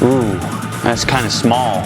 Ooh, that's kind of small.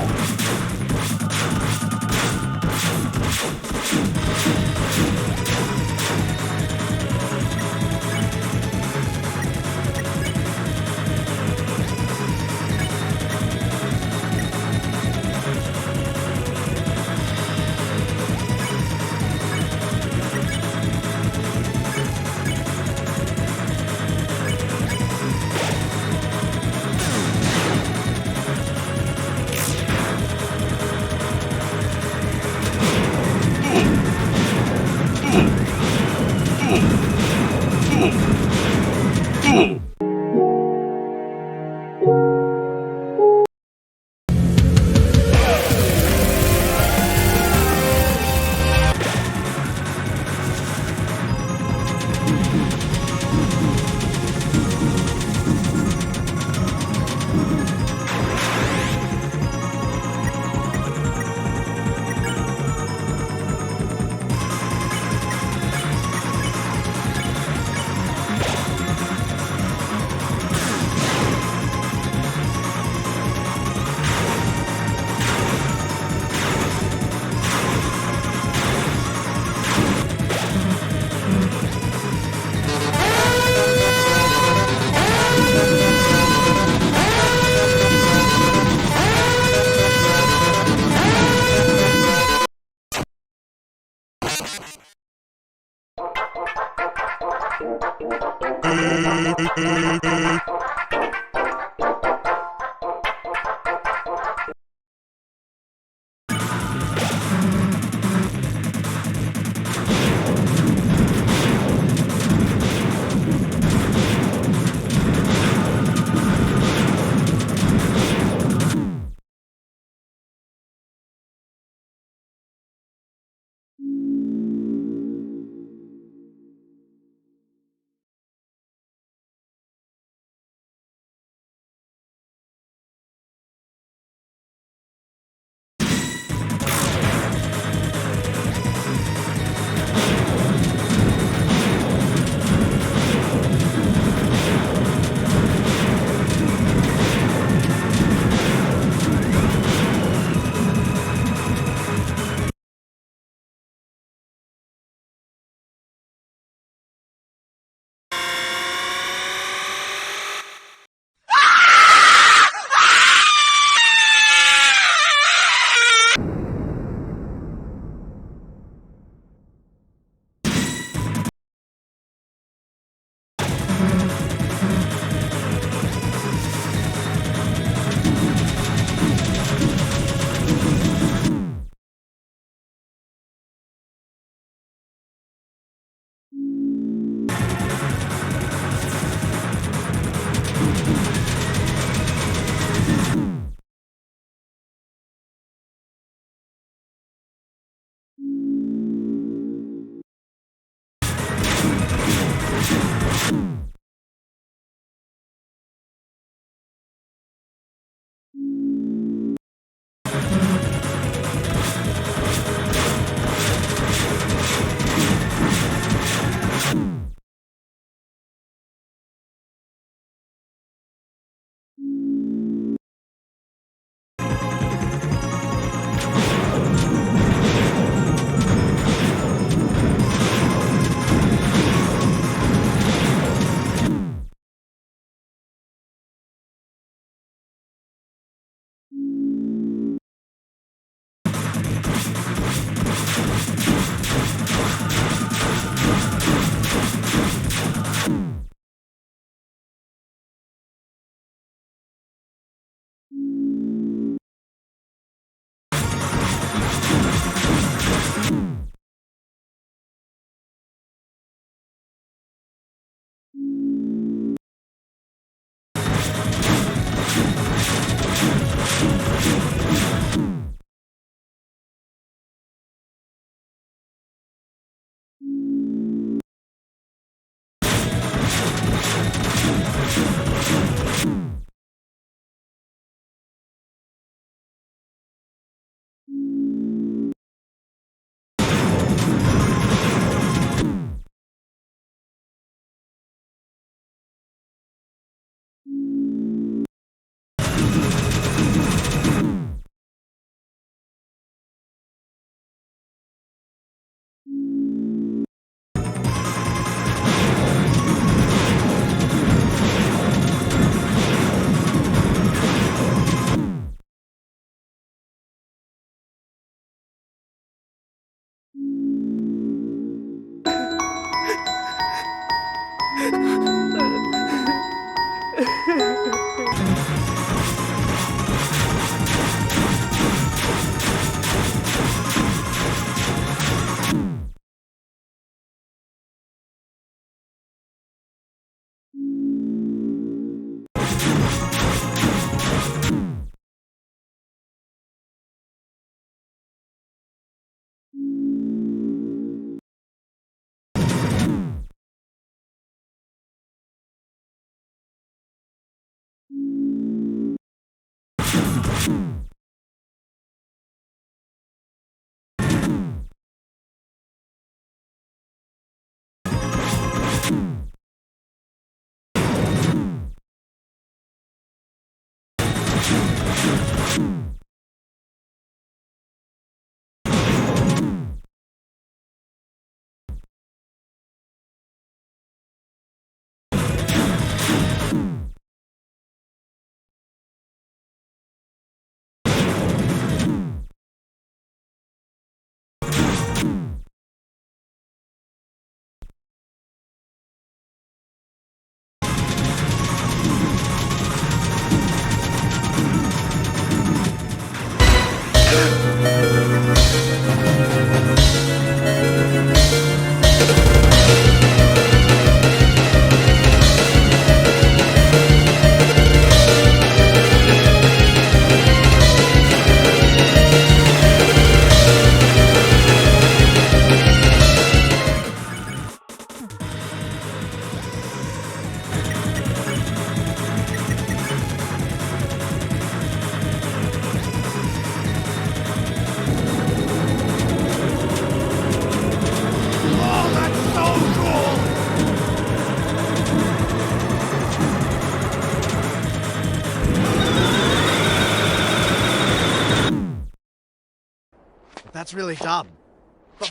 That's really dumb.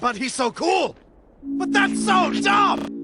But he's so cool! But that's so dumb!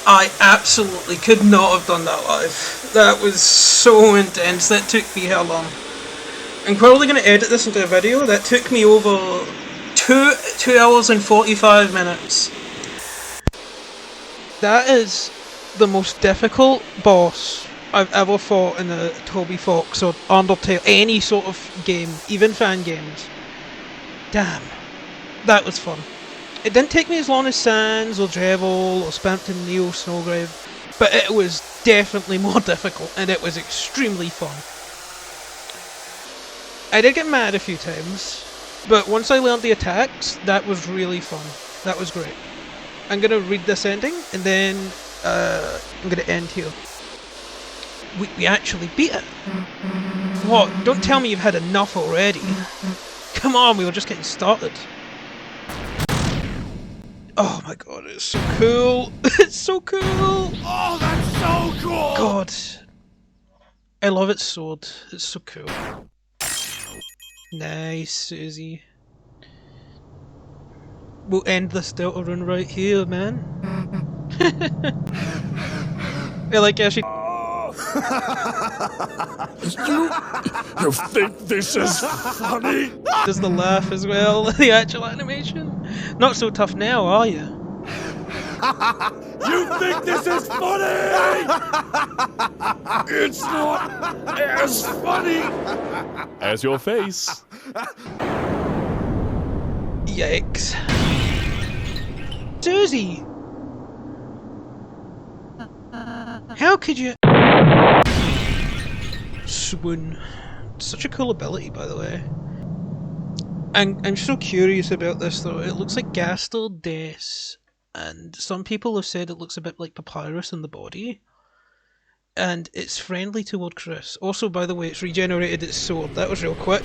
I absolutely could not have done that live. That was so intense. That took me how long? I'm probably going to edit this into a video. That took me over 2 hours and 45 minutes. That is the most difficult boss I've ever fought in a Toby Fox or Undertale, any sort of game, even fan games. Damn, that was fun. It didn't take me as long as Sans or Drevel or Spampton Neo Snowgrave, but it was definitely more difficult and it was extremely fun. I did get mad a few times, but once I learned the attacks, that was really fun. That was great. I'm gonna read this ending and then I'm gonna end here. We actually beat it! What? Don't tell me you've had enough already. Come on, we were just getting started. Oh my god, it's so cool! It's so cool! Oh, that's so cool! God. I love its sword. It's so cool. Nice, Susie. We'll end this Deltarune right here, man. I like how she... You think this is funny? does the laugh as well, the actual animation. Not so tough now, are you? You think this is funny? It's not as funny as your face. Yikes. Susie! How could you... Swoon. Such a cool ability, by the way. I'm so curious about this though. It looks like Gaster Des, and some people have said it looks a bit like Papyrus in the body. And it's friendly toward Chris. Also, by the way, it's regenerated its sword. That was real quick.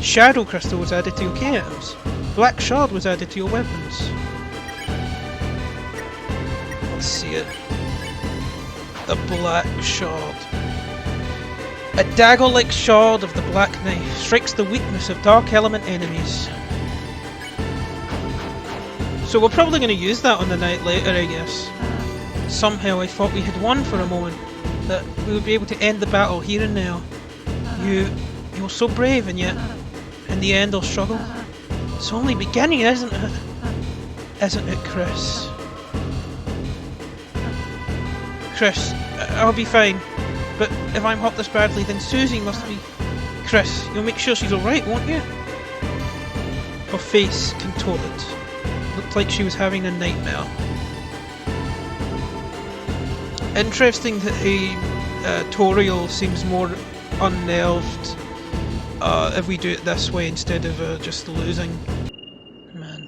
Shadow Crystal was added to your key items. Black Shard was added to your weapons. Let's see it. The Black Shard. A dagger-like shard of the Black Knife strikes the weakness of dark element enemies. So we're probably going to use that on the night later, I guess. Somehow I thought we had won for a moment, that we would be able to end the battle here and now. You were so brave, and yet, in the end, I'll struggle. It's only beginning, isn't it? Isn't it, Chris? Chris, I'll be fine. But if I'm hurt this badly, then Susie must be... Chris, you'll make sure she's alright, won't you? Her face contorted. Looked like she was having a nightmare. Interesting that the Toriel seems more unnerved if we do it this way instead of just losing. Man.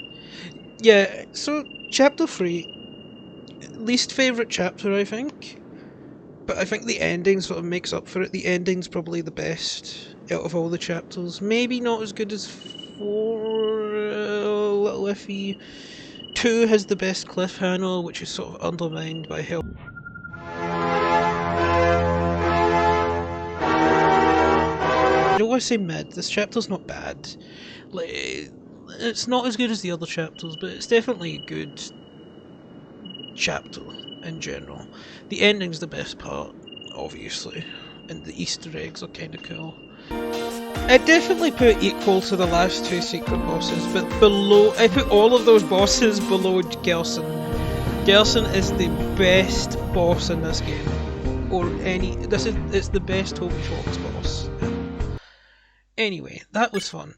Yeah, so chapter 3. Least favourite chapter, I think. But I think the ending sort of makes up for it. The ending's probably the best out of all the chapters. Maybe not as good as 4, a little iffy. 2 has the best cliffhanger, which is sort of undermined by Hell. I don't want to say mid, this chapter's not bad. Like, it's not as good as the other chapters, but it's definitely a good chapter in general. The ending's the best part, obviously, and the Easter eggs are kind of cool. I'd definitely put equal to the last 2 secret bosses, but below, I put all of those bosses below Gerson. Gerson is the best boss in this game, or any. It's the best Toby Fox boss. Anyway, that was fun.